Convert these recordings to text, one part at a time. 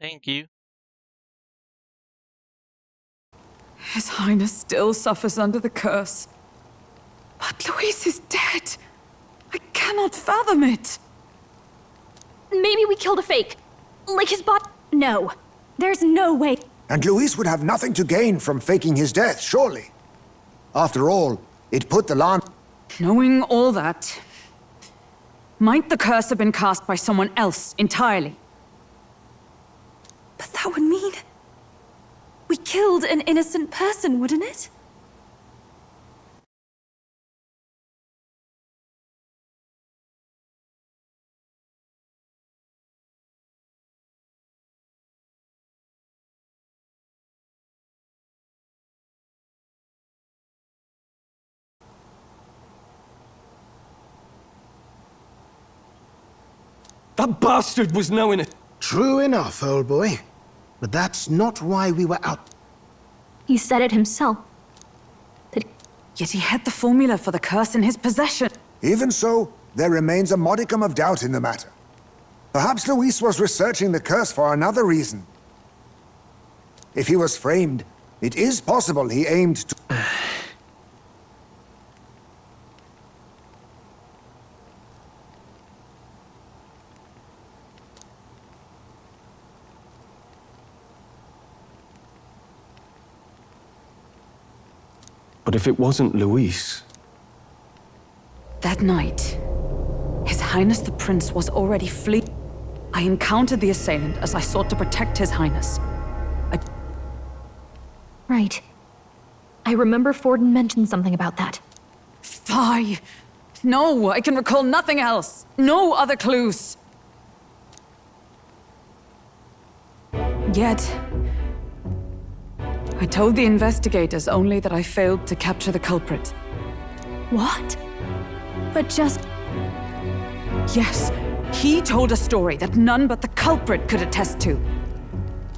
Thank you. His Highness still suffers under the curse. But Louise is dead. I cannot fathom it. Maybe we killed a fake. Like his bot. No. There's no way. And Louise would have nothing to gain from faking his death, surely. After all, it put the land... Knowing all that, might the curse have been cast by someone else entirely? But that would mean... we killed an innocent person, wouldn't it? That bastard was knowing it. True enough, old boy. But that's not why we were out. He said it himself. Yet he had the formula for the curse in his possession. Even so, there remains a modicum of doubt in the matter. Perhaps Louise was researching the curse for another reason. If he was framed, it is possible he aimed to... But if it wasn't Louise... That night, His Highness the Prince was already fleeing. I encountered the assailant as I sought to protect His Highness. Right. I remember Forden mentioned something about that. Fie! No, I can recall nothing else. No other clues. Yet... I told the investigators only that I failed to capture the culprit. What? But just... Yes, he told a story that none but the culprit could attest to.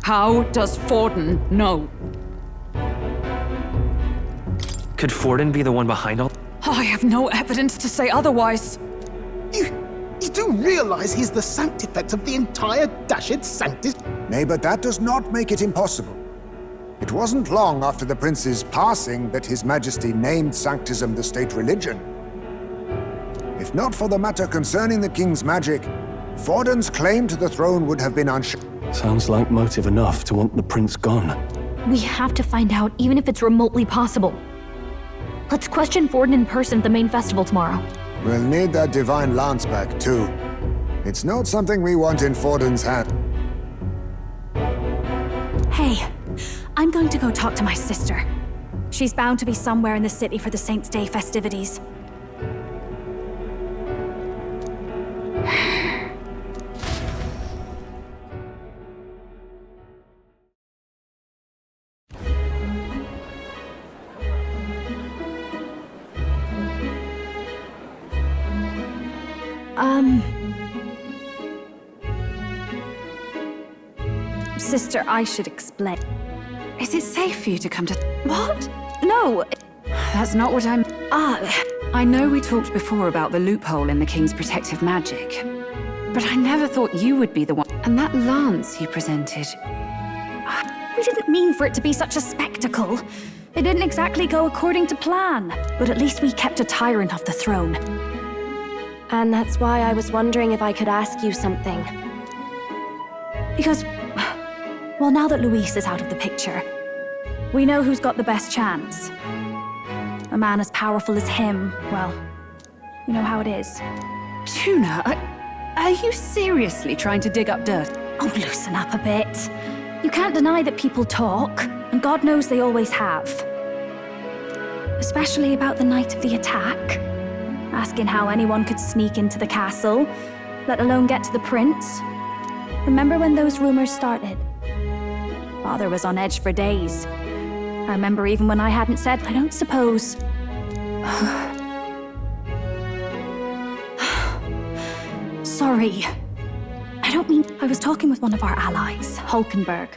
How does Forden know? Could Forden be the one behind all? Oh, I have no evidence to say otherwise. You do realize he's the Santifex of the entire dashed Sanctus? Nay, but that does not make it impossible. It wasn't long after the prince's passing that His Majesty named Sanctism the state religion. If not for the matter concerning the king's magic, Forden's claim to the throne would have been unshaken. Sounds like motive enough to want the prince gone. We have to find out, even if it's remotely possible. Let's question Forden in person at the main festival tomorrow. We'll need that divine lance back, too. It's not something we want in Forden's hand. Hey, I'm going to go talk to my sister. She's bound to be somewhere in the city for the Saints' Day festivities. Sister, I should explain. Is it safe for you to come to... What? No! That's not what I'm... I know we talked before about the loophole in the King's protective magic. But I never thought you would be the one. And that lance you presented... We didn't mean for it to be such a spectacle. It didn't exactly go according to plan. But at least we kept a tyrant off the throne. And that's why I was wondering if I could ask you something. Because... well, now that Louise is out of the picture, we know who's got the best chance. A man as powerful as him, well, you know how it is. Tuna, are you seriously trying to dig up dirt? Oh, loosen up a bit. You can't deny that people talk, and God knows they always have. Especially about the night of the attack. Asking how anyone could sneak into the castle, let alone get to the prince. Remember when those rumors started? Father was on edge for days. I remember even when I hadn't said, I don't suppose. Sorry. I don't mean... I was talking with one of our allies, Hulkenberg.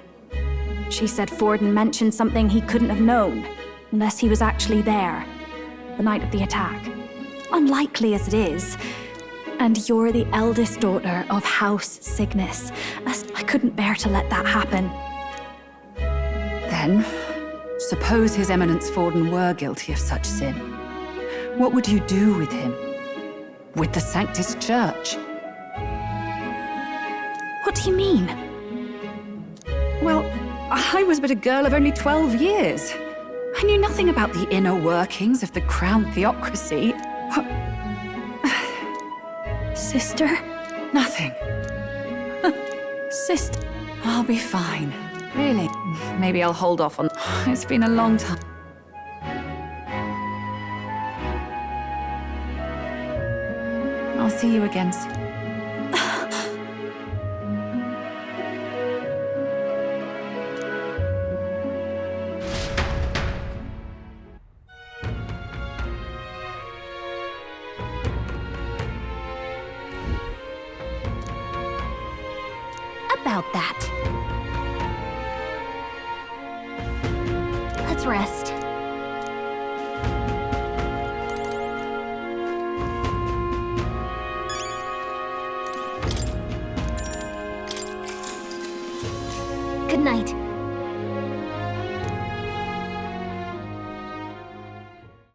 She said Forden mentioned something he couldn't have known, unless he was actually there, the night of the attack. Unlikely as it is. And you're the eldest daughter of House Cygnus, I couldn't bear to let that happen. Then, suppose His Eminence Forden were guilty of such sin. What would you do with him? With the Sanctus Church? What do you mean? Well, I was but a girl of only 12 years. I knew nothing about the inner workings of the crown theocracy. Sister? Nothing. Sister? I'll be fine. Really. Maybe I'll hold off on... It's been a long time. I'll see you again soon. About that. Let's rest. Good night.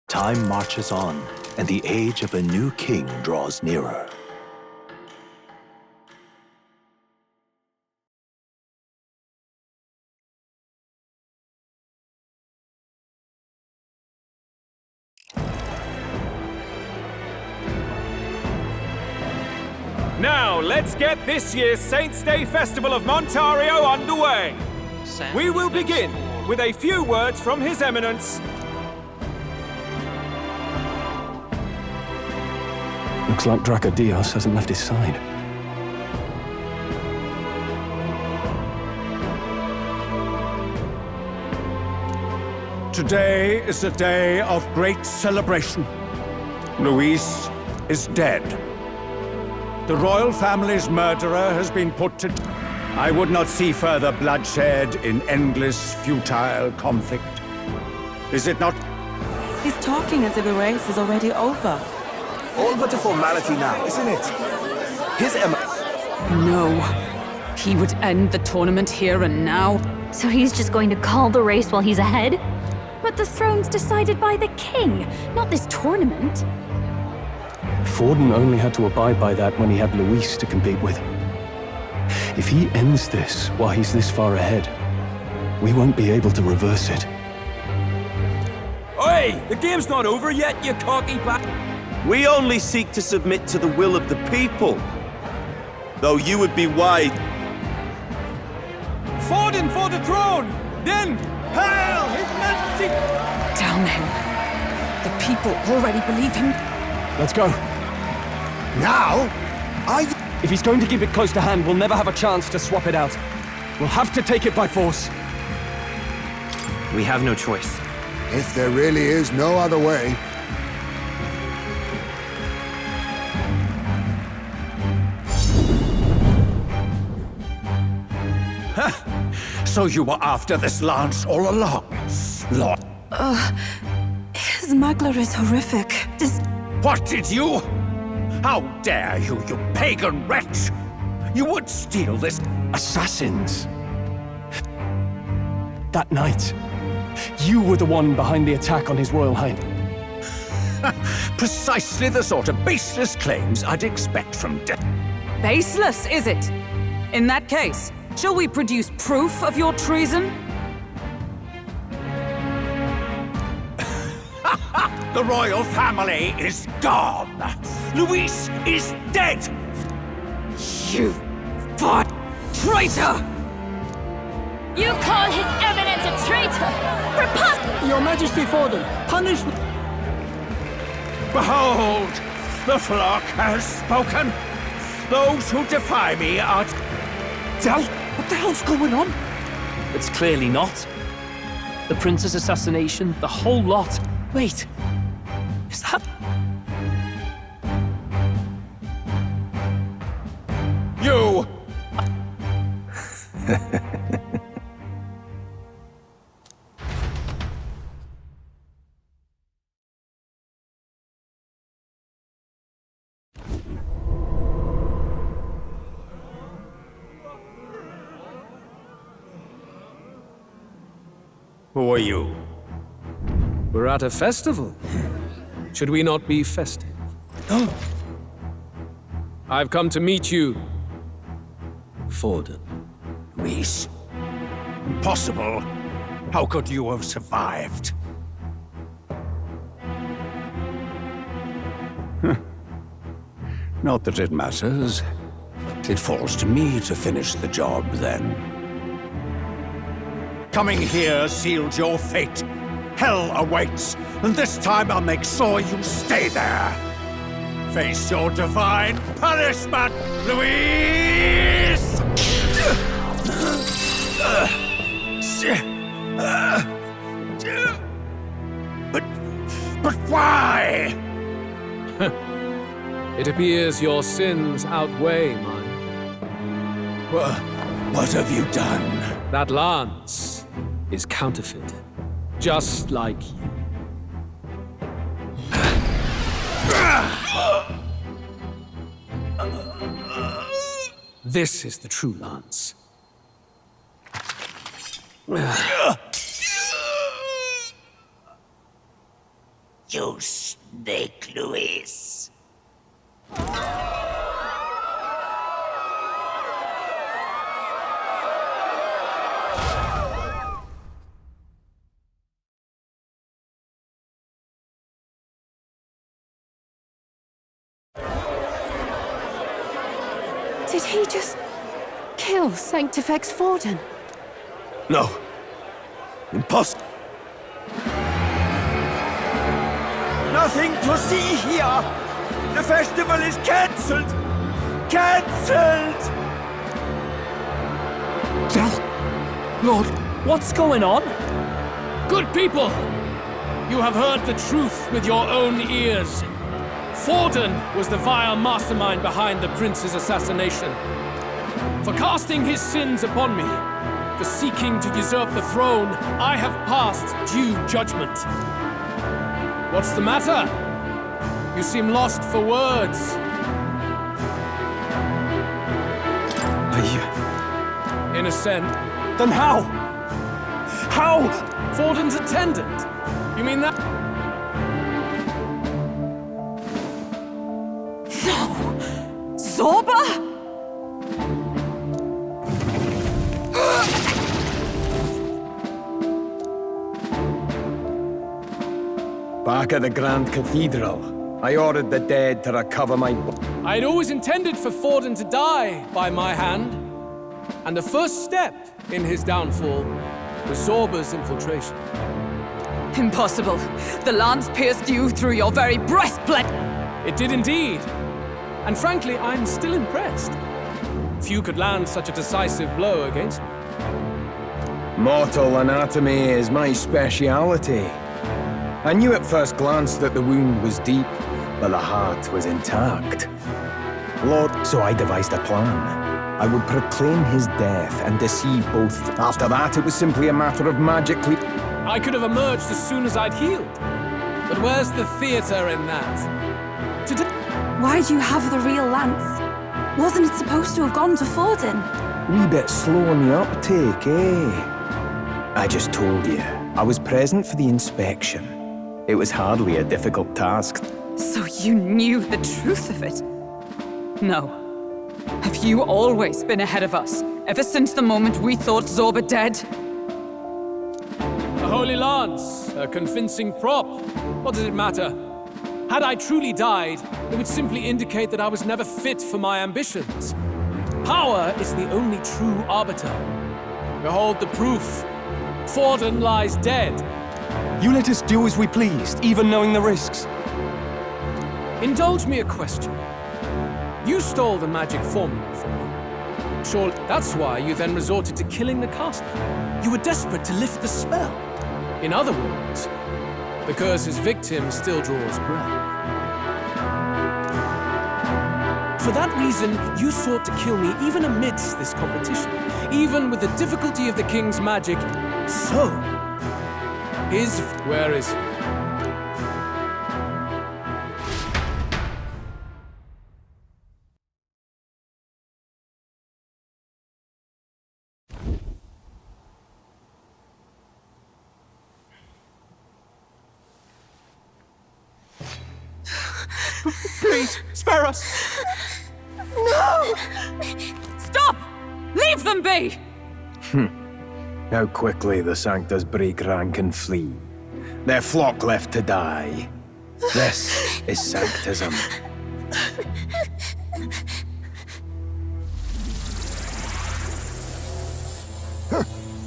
Time marches on, and the age of a new king draws nearer. Now, let's get this year's Saints' Day Festival of Montario underway. We will begin with a few words from His Eminence. Looks like Dracodios hasn't left his side. Today is a day of great celebration. Luis is dead. The royal family's murderer has been put to... I would not see further bloodshed in endless, futile conflict. Is it not? He's talking as if the race is already over. All but a formality now, isn't it? His No. He would end the tournament here and now. So he's just going to call the race while he's ahead? But the throne's decided by the king, not this tournament. Forden only had to abide by that when he had Luis to compete with. If he ends this while he's this far ahead, we won't be able to reverse it. Oi! The game's not over yet, you cocky bat! We only seek to submit to the will of the people. Though you would be wise. Forden for the throne! Then, hail His Majesty! Damn him. The people already believe him. Let's go. Now? If he's going to keep it close to hand, we'll never have a chance to swap it out. We'll have to take it by force. We have no choice. If there really is no other way. So you were after this lance all along, Lord? His smuggler is horrific. What did you? How dare you, you pagan wretch! You would steal this... Assassins! That night, you were the one behind the attack on His Royal Highness. Precisely the sort of baseless claims I'd expect from Baseless, is it? In that case, shall we produce proof of your treason? The royal family is gone! Luis is dead! You traitor! You call His Eminence a traitor! Your Majesty Forden, punish... Behold! The flock has spoken! Those who defy me are... What the hell's going on? It's clearly not. The prince's assassination, the whole lot. Wait, is that... You! Who are you? We're at a festival. Should we not be festive? I've come to meet you, Forden. Reese. Impossible. How could you have survived? Not that it matters. It falls to me to finish the job, then. Coming here sealed your fate. Hell awaits, and this time I'll make sure you stay there. Face your divine punishment, Louise! But why? It appears your sins outweigh mine. What have you done? That lance is counterfeit, just like you. This is the true lance. You snake, Louise. Did he just kill Santifex Forden? No. Impossible. Nothing to see here! The festival is cancelled! Cancelled! Lord, what's going on? Good people! You have heard the truth with your own ears. Forden was the vile mastermind behind the prince's assassination. For casting his sins upon me, for seeking to usurp the throne, I have passed due judgment. What's the matter? You seem lost for words. Are you... Innocent. Then how? How? Forden's attendant. You mean that? No! Zorba? Back at the Grand Cathedral, I ordered the dead to recover my... I had always intended for Forden to die by my hand. And the first step in his downfall was Zorba's infiltration. Impossible. The lance pierced you through your very breastplate. It did indeed. And frankly, I'm still impressed. Few could land such a decisive blow against me. Mortal anatomy is my speciality. I knew at first glance that the wound was deep, but the heart was intact. Lord, so I devised a plan. I would proclaim his death and deceive both. After that, it was simply a matter of magically... I could have emerged as soon as I'd healed. But where's the theater in that? Why do you have the real lance? Wasn't it supposed to have gone to Forden? Wee bit slow on the uptake, eh? I just told you. I was present for the inspection. It was hardly a difficult task. So you knew the truth of it? No. Have you always been ahead of us? Ever since the moment we thought Zorba dead? A holy lance, a convincing prop. What does it matter? Had I truly died, it would simply indicate that I was never fit for my ambitions. Power is the only true arbiter. Behold the proof. Forden lies dead. You let us do as we pleased, even knowing the risks. Indulge me a question. You stole the magic formula from me. Surely that's why you then resorted to killing the caster. You were desperate to lift the spell. In other words, the curse's victim still draws breath. For that reason, you sought to kill me even amidst this competition, even with the difficulty of the king's magic. So, where is he? Please, spare us! No! Stop! Leave them be! How quickly the Sanctus break rank and flee. Their flock left to die. This is Sanctism.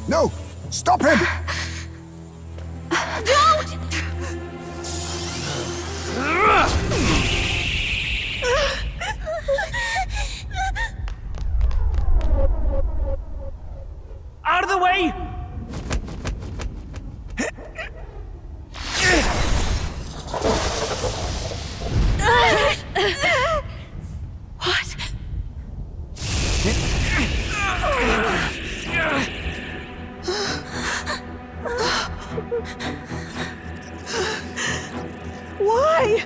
No! Stop him! Don't! Out of the way! What? Why?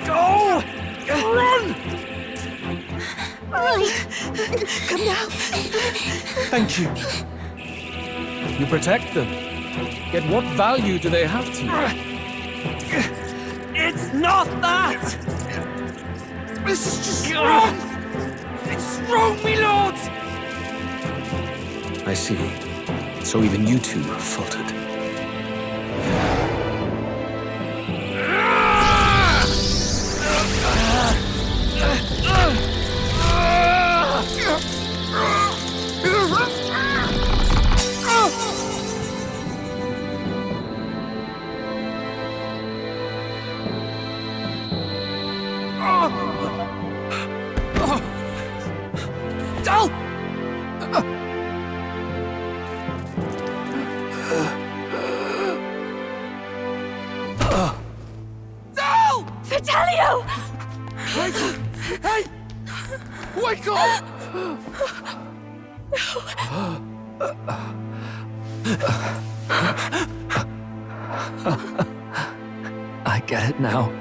Go! Run! Right. Come now. Thank you. You protect them. Yet what value do they have to you? It's not that! This is just wrong! It's wrong, me lords! I see. So even you two faltered. Dal! Dal! Fidelio! Hey! Wake up! I get it now.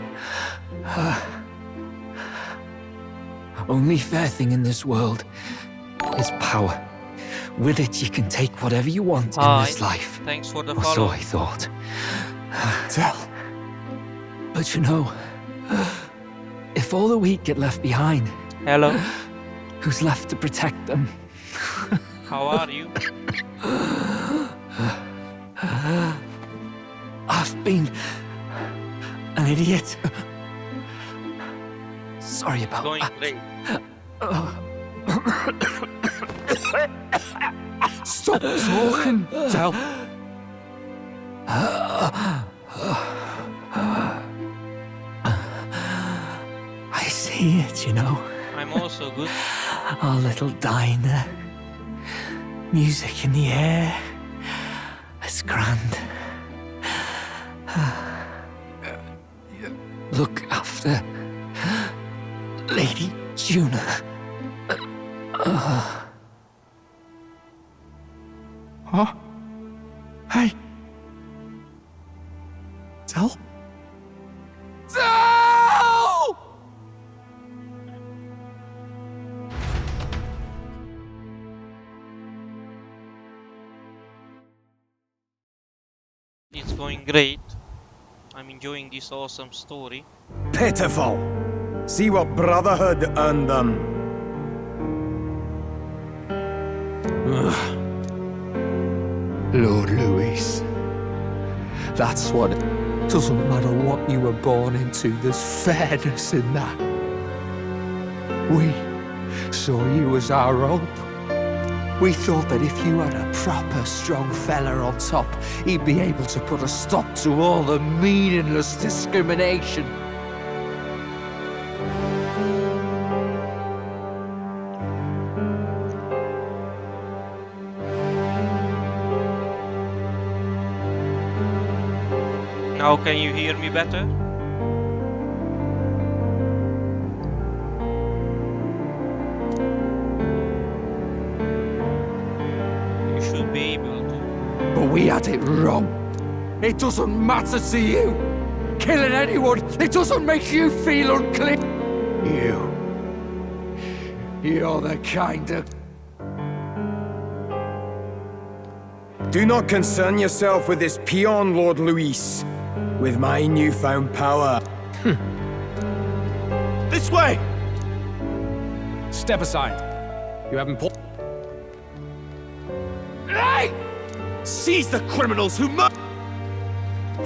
Only fair thing in this world is power. With it, you can take whatever you want in this life. Thanks for the Or follow. so I thought. Tell. But you know, if all the weak get left behind, Hello. who's left to protect them? How are you? I've been an idiot. Sorry about Going that. great. Stop talking, Del. I see it, you know. I'm also good. Our little diner. Music in the air. It's grand. Look after Lady Juna. Huh? Hey! Del? Dal! It's going great. I'm enjoying this awesome story. Pitiful! See what Brotherhood earned them. Lord Louis. That's what it doesn't matter what you were born into, there's fairness in that. We saw you as our hope. We thought that if you had a proper strong fella on top, he'd be able to put a stop to all the meaningless discrimination. Now can you hear me better? You should be able to. But we had it wrong. It doesn't matter to you. Killing anyone, it doesn't make you feel unclean. You're the kind of... Do not concern yourself with this peon, Lord Luis. With my newfound power. This way! Step aside. You haven't pulled. Hey! Seize the criminals who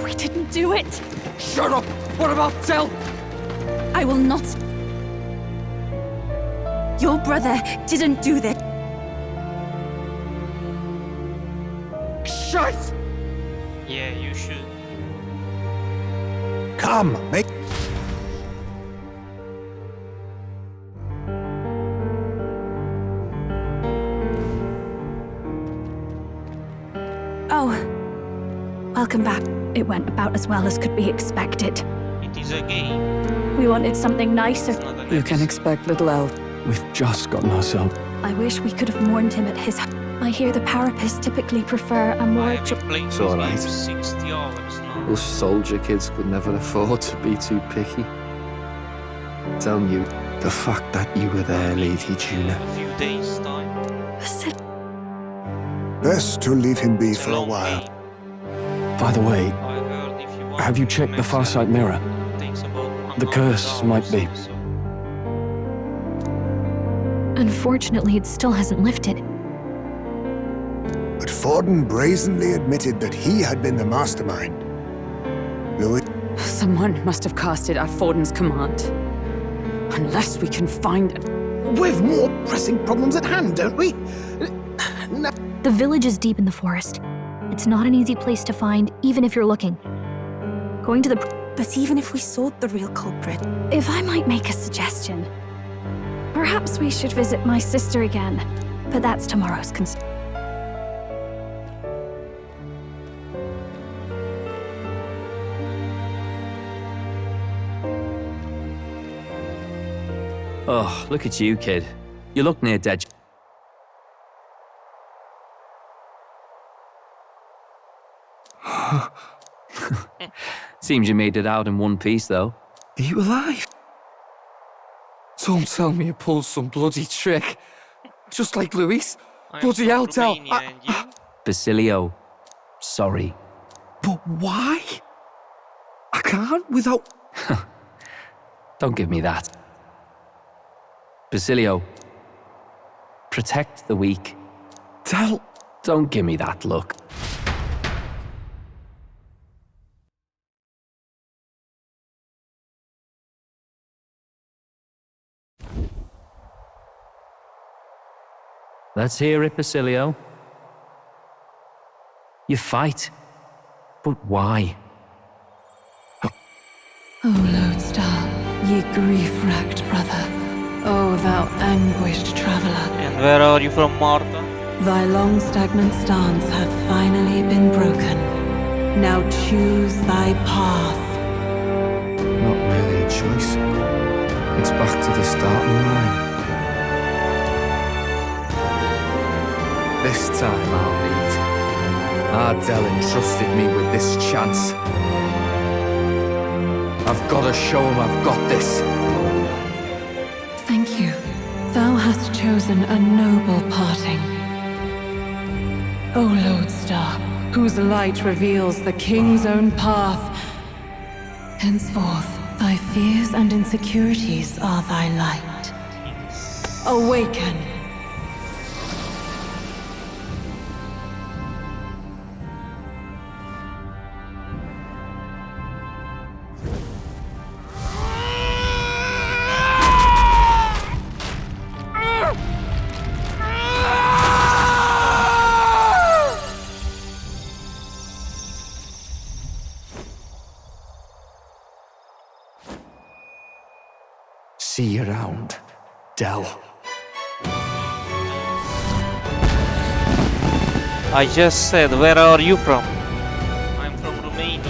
We didn't do it! Shut up! What about Del? I will not. Your brother didn't do this. Shite! Yeah, you should. Come, make... Oh. Welcome back. It went about as well as could be expected. It is a game. We wanted something nicer. You can expect little else. We've just gotten ourselves. I wish we could have mourned him at his I hear the Parapists typically prefer a more... It's alright. 60 hours now. Us soldier kids could never afford to be too picky. Telling you, the fact that you were there, Lady Juna. A few days time. Best to leave him be for a while. By the way, I heard if you want have you checked the Farsight mirror? takes about The curse might be. Unfortunately, it still hasn't lifted. But Forden brazenly admitted that he had been the mastermind. Louis... Someone must have cast it at Forden's command. Unless we can find it. We've more pressing problems at hand, don't we? No. The village is deep in the forest. It's not an easy place to find, even if you're looking. Going to the... But even if we sought the real culprit... If I might make a suggestion. Perhaps we should visit my sister again. But that's tomorrow's concern. Oh, look at you, kid. You look near dead. Seems you made it out in one piece, though. Are you alive? Don't tell me you pulled some bloody trick. Just like Luis. Bloody hell, Del. Basilio, sorry. But why? I can't without... Don't give me that. Basilio, protect the weak. Del... Don't give me that look. Let's hear it, Basilio. You fight. But why? O Lodestar, ye grief-racked brother, O thou anguished traveler. And where are you from, Martha? Thy long stagnant stance hath finally been broken. Now choose thy path. Not really a choice. It's back to the starting line. This time I'll lead. Ardell entrusted me with this chance. I've got to show him I've got this. Thank you. Thou hast chosen a noble parting. O Lodestar, whose light reveals the king's own path. Henceforth, thy fears and insecurities are thy light. Awaken. See you around, Del. I just said, where are you from? I'm from Romania.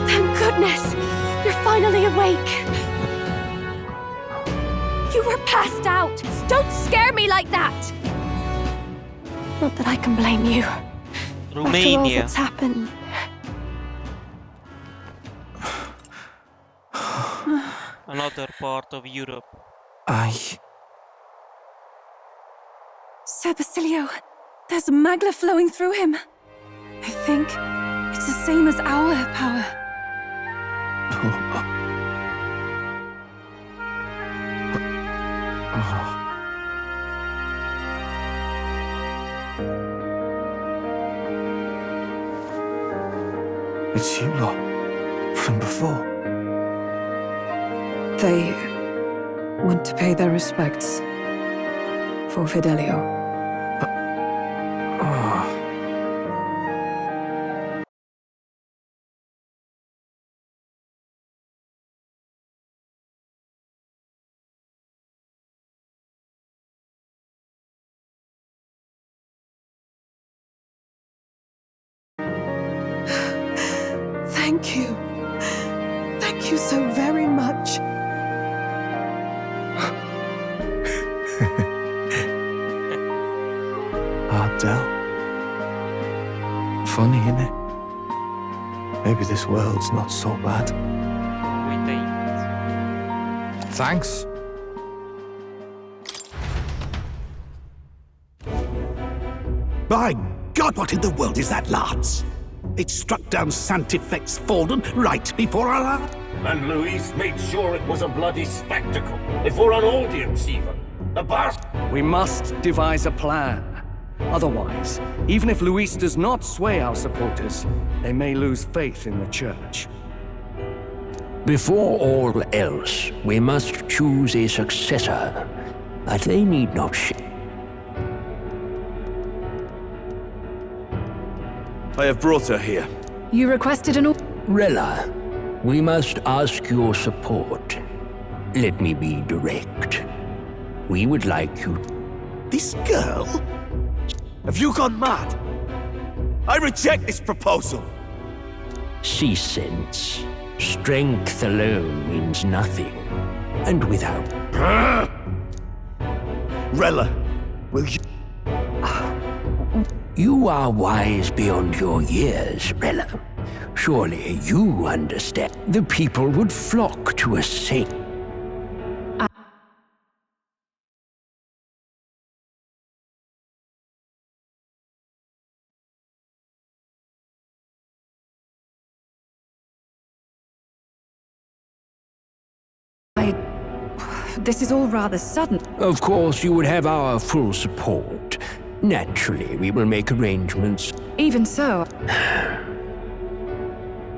Thank goodness! You're finally awake! You were passed out! Don't scare me like that! Not that I can blame you. After all Romania. that's happened, another part of Europe. Sir Basilio, there's magla flowing through him. I think it's the same as our power. It's you lot, from before. They want to pay their respects for Fidelio. Thank you. Thank you so very much. Ardell. Funny, innit? Maybe this world's not so bad. Thanks. By God, what in the world is that, lads? It struck down Santifex Forden right before our eyes. And Luis made sure it was a bloody spectacle, before an audience even. The bastard. We must devise a plan. Otherwise, even if Luis does not sway our supporters, they may lose faith in the church. Before all else, we must choose a successor. But they need not I have brought her here. You requested an Rella, we must ask your support. Let me be direct. We would like you... This girl? Have you gone mad? I reject this proposal. See sense. Strength alone means nothing. And without... Rella, will you... You are wise beyond your years, Rella. Surely you understand. The people would flock to a saint. This is all rather sudden. Of course, you would have our full support. Naturally, we will make arrangements. Even so...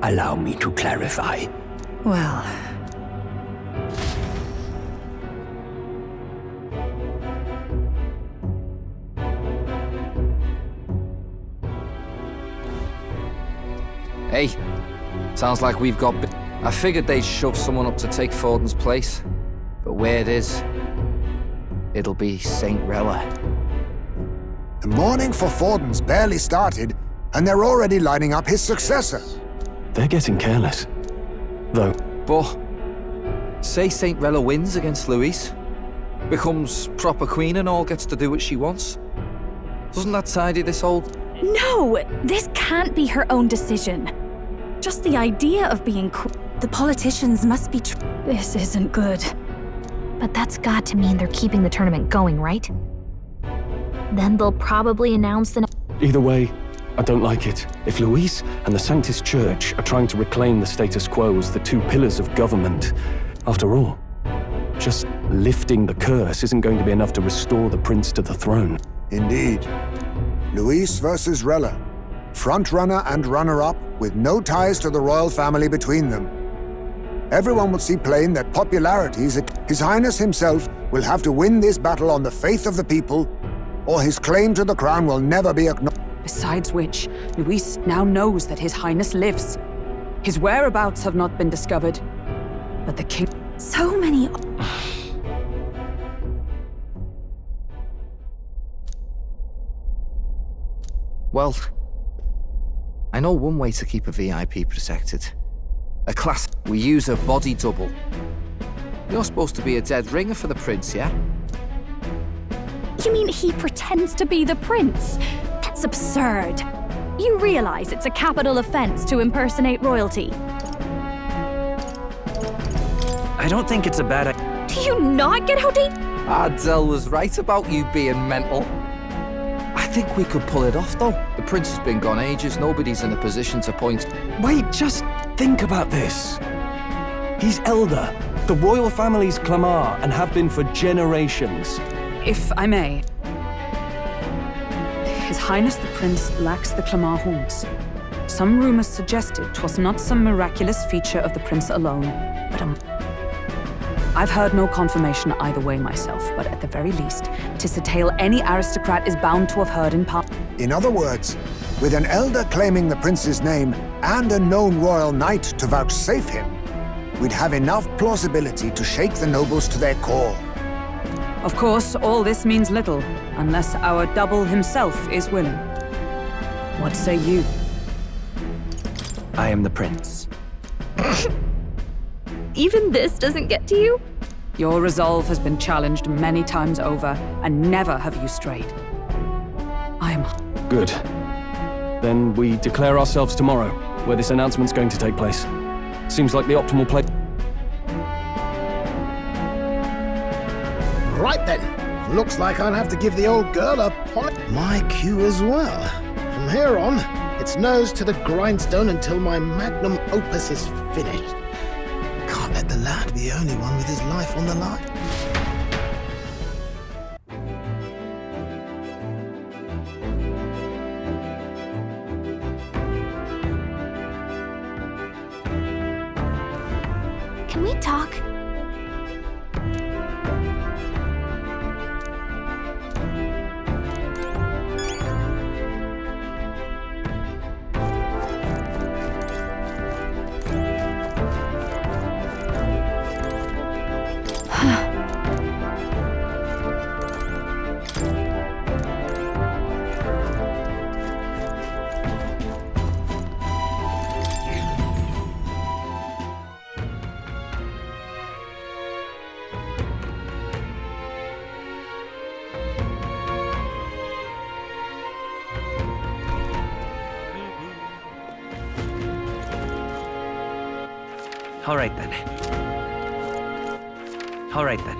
Allow me to clarify. Well... Hey, sounds like we've got... I figured they'd shove someone up to take Forden's place. But where it is, it'll be Saint Rella. The mourning for Forden's barely started, and they're already lining up his successor. They're getting careless. Though... But... say Saint Rella wins against Luis, becomes proper queen and all gets to do what she wants. Doesn't that tidy this old... No! This can't be her own decision. Just the idea of being the politicians must be This isn't good. But that's got to mean they're keeping the tournament going, right? Then they'll probably announce the... Either way, I don't like it. If Luis and the Sanctus Church are trying to reclaim the status quo as the two pillars of government, after all, just lifting the curse isn't going to be enough to restore the prince to the throne. Indeed. Luis versus Rella. Front-runner and runner-up, with no ties to the royal family between them. Everyone will see plain that popularity is... His Highness himself will have to win this battle on the faith of the people, or his claim to the crown will never be acknowledged. Besides which, Luis now knows that His Highness lives. His whereabouts have not been discovered, but the king... So many... Well, I know one way to keep a VIP protected. A class... We use a body double. You're supposed to be a dead ringer for the prince, yeah? You mean he pretends to be the prince? That's absurd. You realize it's a capital offense to impersonate royalty? I don't think it's a bad idea. Do you not get how Adzel was right about you being mental. I think we could pull it off, though. The prince has been gone ages. Nobody's in a position to point. Wait, just think about this. He's elder. The royal family's Clamar and have been for generations. If I may. His Highness the Prince lacks the Clamar horns. Some rumors suggested 'twas not some miraculous feature of the prince alone, but I've heard no confirmation either way myself, but at the very least, 'tis a tale any aristocrat is bound to have heard in part. In other words, with an elder claiming the prince's name and a known royal knight to vouchsafe him, we'd have enough plausibility to shake the nobles to their core. Of course, all this means little, unless our double himself is willing. What say you? I am the prince. Even this doesn't get to you? Your resolve has been challenged many times over, and never have you strayed. I am... Good. Then we declare ourselves tomorrow, where this announcement's going to take place. Seems like the optimal place. Right then. Looks like I'll have to give the old girl a my cue as well. From here on, it's nose to the grindstone until my magnum opus is finished. Can't let the lad be the only one with his life on the line. Can we talk? All right then. All right then.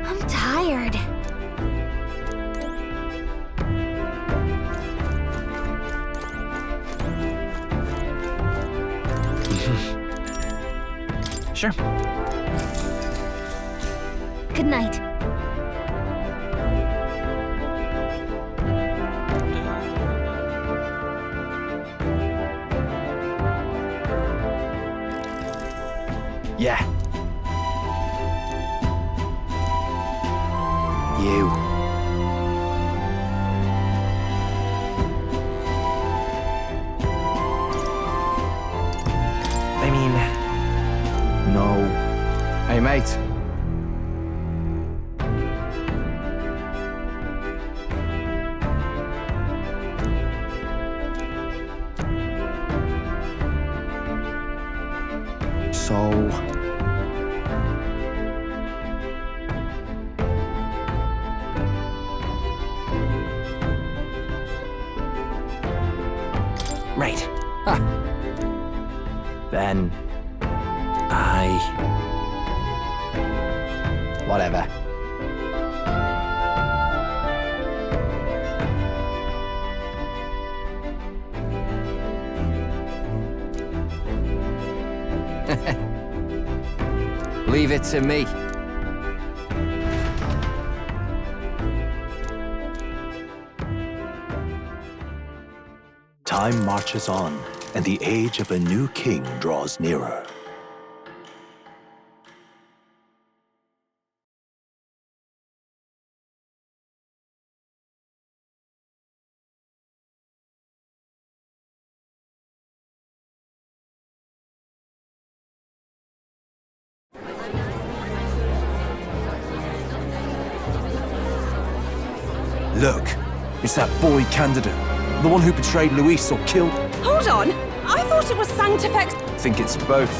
I'm tired. Sure. Good night. Yeah. You. I mean... No. Hey, mate. So... Right. Ha. Then... Whatever. Leave it to me. Time marches on, and the age of a new king draws nearer. Look, it's that boy candidate. The one who betrayed Luis or killed... Hold on! I thought it was Santifex. I think it's both,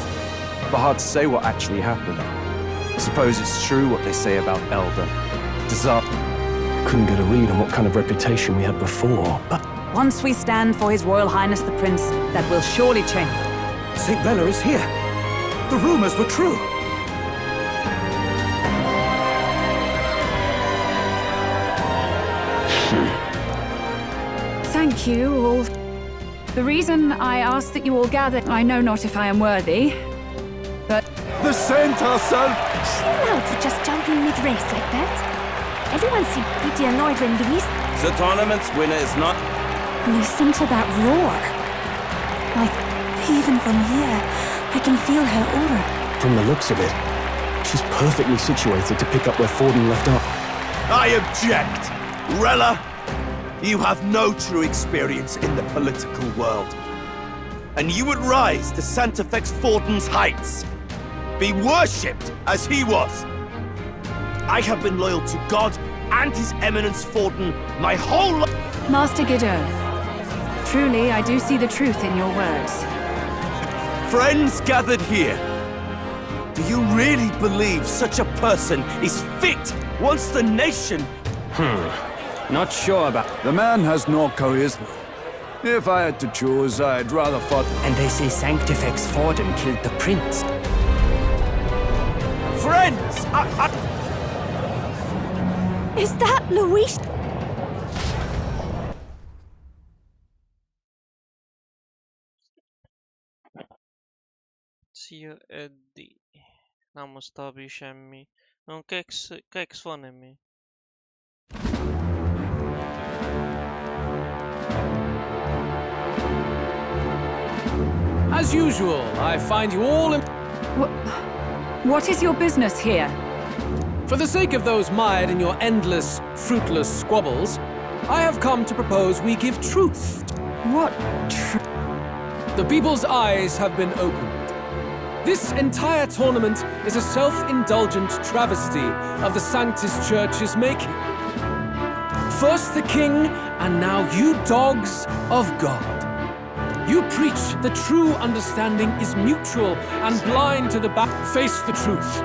but hard to say what actually happened. I suppose it's true what they say about Elder. Couldn't get a read on what kind of reputation we had before, but... Once we stand for His Royal Highness the Prince, that will surely change. St. Rella is here. The rumors were true. Thank you all. The reason I ask that you all gather, I know not if I am worthy, but... The saint herself! Chill out for just jumping mid-race like that. Everyone seemed pretty annoyed when Luis... The tournament's winner is not... Listen to that roar. Like, even from here, I can feel her aura. From the looks of it, she's perfectly situated to pick up where Forden left off. I object! Rella, you have no true experience in the political world. And you would rise to Santifex Forden's heights. Be worshipped as he was. I have been loyal to God and His Eminence Forden my whole life. Master Guido, truly I do see the truth in your words. Friends gathered here, do you really believe such a person is fit once the nation... Not sure about... The man has no charisma. If I had to choose, I'd rather fight... And they say Santifex Forden killed the prince. Friends! Is that Luis? Szia, Eddie. Nem osztabi semmi. No, keks van emmi. As usual, I find you all in... What is your business here? For the sake of those mired in your endless, fruitless squabbles, I have come to propose we give truth. What The people's eyes have been opened. This entire tournament is a self-indulgent travesty of the Sanctus Church's making. First the king, and now you dogs of God. You preach the true understanding is mutual and blind to the back. Face the truth.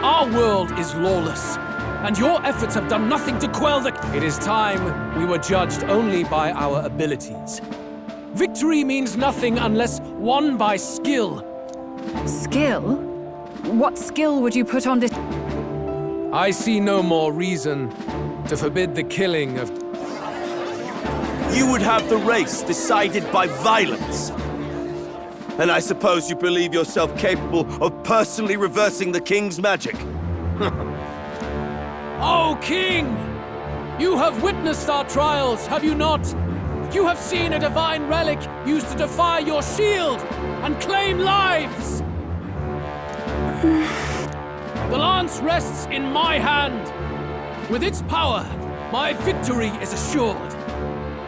Our world is lawless, and your efforts have done nothing to quell the... It is time we were judged only by our abilities. Victory means nothing unless won by skill. Skill? What skill would you put on this? I see no more reason to forbid the killing of... You would have the race decided by violence. And I suppose you believe yourself capable of personally reversing the king's magic. Oh, king! You have witnessed our trials, have you not? You have seen a divine relic used to defy your shield and claim lives! The lance rests in my hand. With its power, my victory is assured.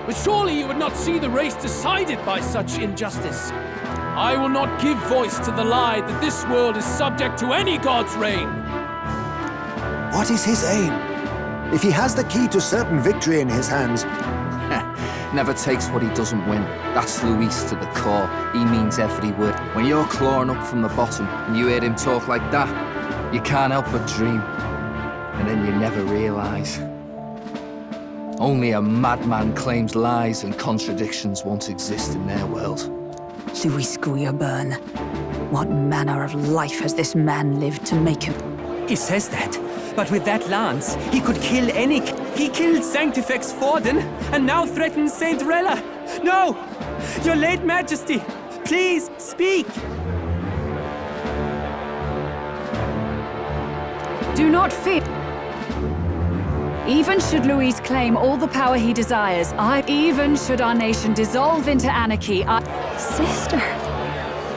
But surely you would not see the race decided by such injustice. I will not give voice to the lie that this world is subject to any god's reign. What is his aim? If he has the key to certain victory in his hands... Never takes what he doesn't win. That's Luis to the core. He means every word. When you're clawing up from the bottom and you hear him talk like that, you can't help but dream. And then you never realise. Only a madman claims lies and contradictions won't exist in their world. Luis Guiabern. What manner of life has this man lived to make him? He says that, but with that lance, he could kill any... He killed Santifex Forden, and now threatens Saint Rella. No! Your late Majesty, please, speak! Do not fear. Even should Luis claim all the power he desires, even should our nation dissolve into anarchy, Sister!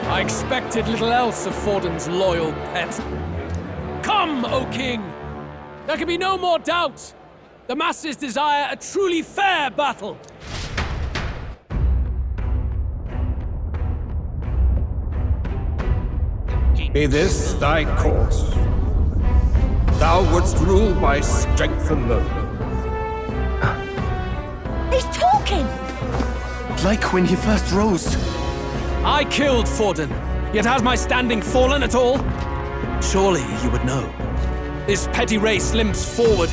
I expected little else of Forden's loyal pet. Come, O King! There can be no more doubt! The masses desire a truly fair battle! Be this thy course. Thou wouldst rule by strength alone. He's talking! Like when he first rose. I killed Forden, yet has my standing fallen at all? Surely you would know. This petty race limps forward,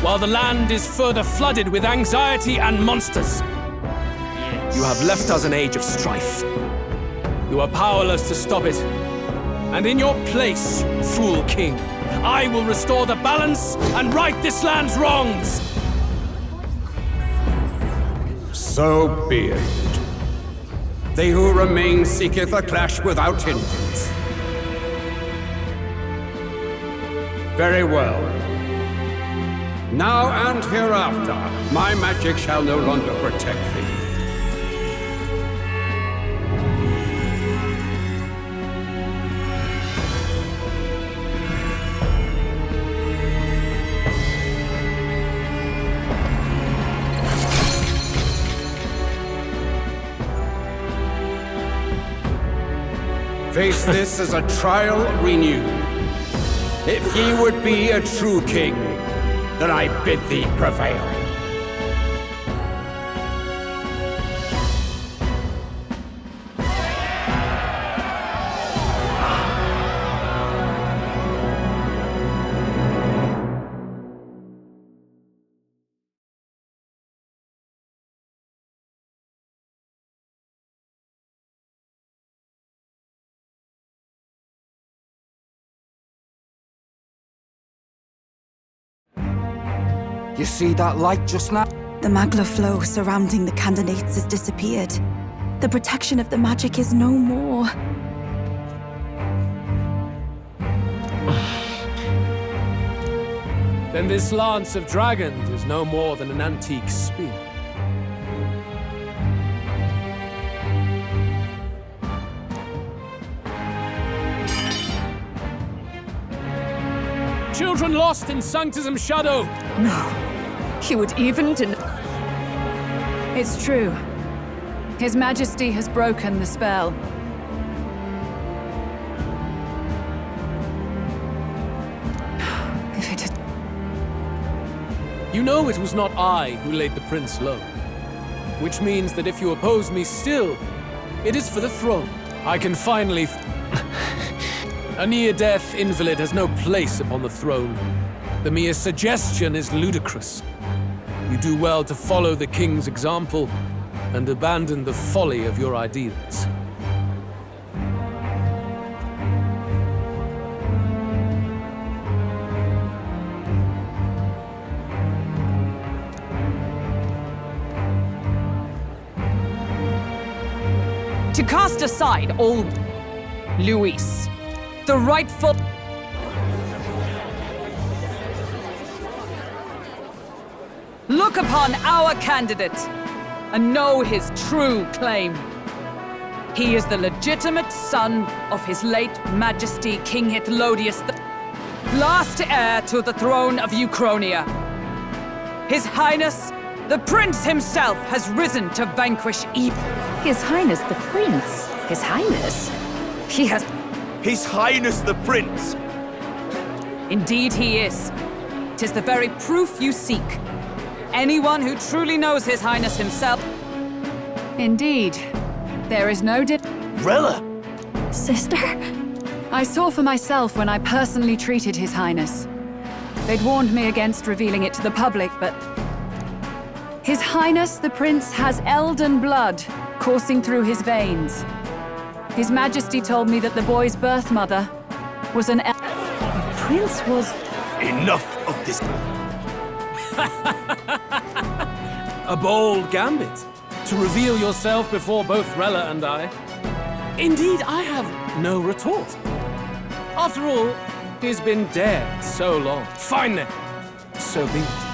while the land is further flooded with anxiety and monsters. You have left us an age of strife. You are powerless to stop it. And in your place, fool king, I will restore the balance and right this land's wrongs! So be it. They who remain seeketh a clash without hindrance. Very well. Now and hereafter, my magic shall no longer protect thee. Face this as a trial renewed. If ye would be a true king, then I bid thee prevail. You see that light just now? The magla flow surrounding the candidates has disappeared. The protection of the magic is no more. Then this lance of dragons is no more than an antique spear. Children lost in Sanctism's shadow! No. He would even deny... It's true. His Majesty has broken the spell. If it is... You know it was not I who laid the prince low. Which means that if you oppose me still, it is for the throne. I can finally... A near-death invalid has no place upon the throne. The mere suggestion is ludicrous. You do well to follow the king's example and abandon the folly of your ideals. To cast aside all... Luis, the rightful... Look upon our candidate and know his true claim. He is the legitimate son of his late Majesty King Hithlodius, the last heir to the throne of Euchronia. His Highness, the Prince himself, has risen to vanquish evil. His Highness the Prince? His Highness? He has... His Highness the Prince! Indeed he is. 'Tis the very proof you seek. Anyone who truly knows His Highness himself... Indeed. There is no Rella! Sister? I saw for myself when I personally treated His Highness. They'd warned me against revealing it to the public, but... His Highness the Prince has Elden blood coursing through his veins. His Majesty told me that the boy's birth mother was an The Prince was... Enough of this... A bold gambit, to reveal yourself before both Rella and I. Indeed, I have no retort. After all, he's been dead so long. Fine then, so be it.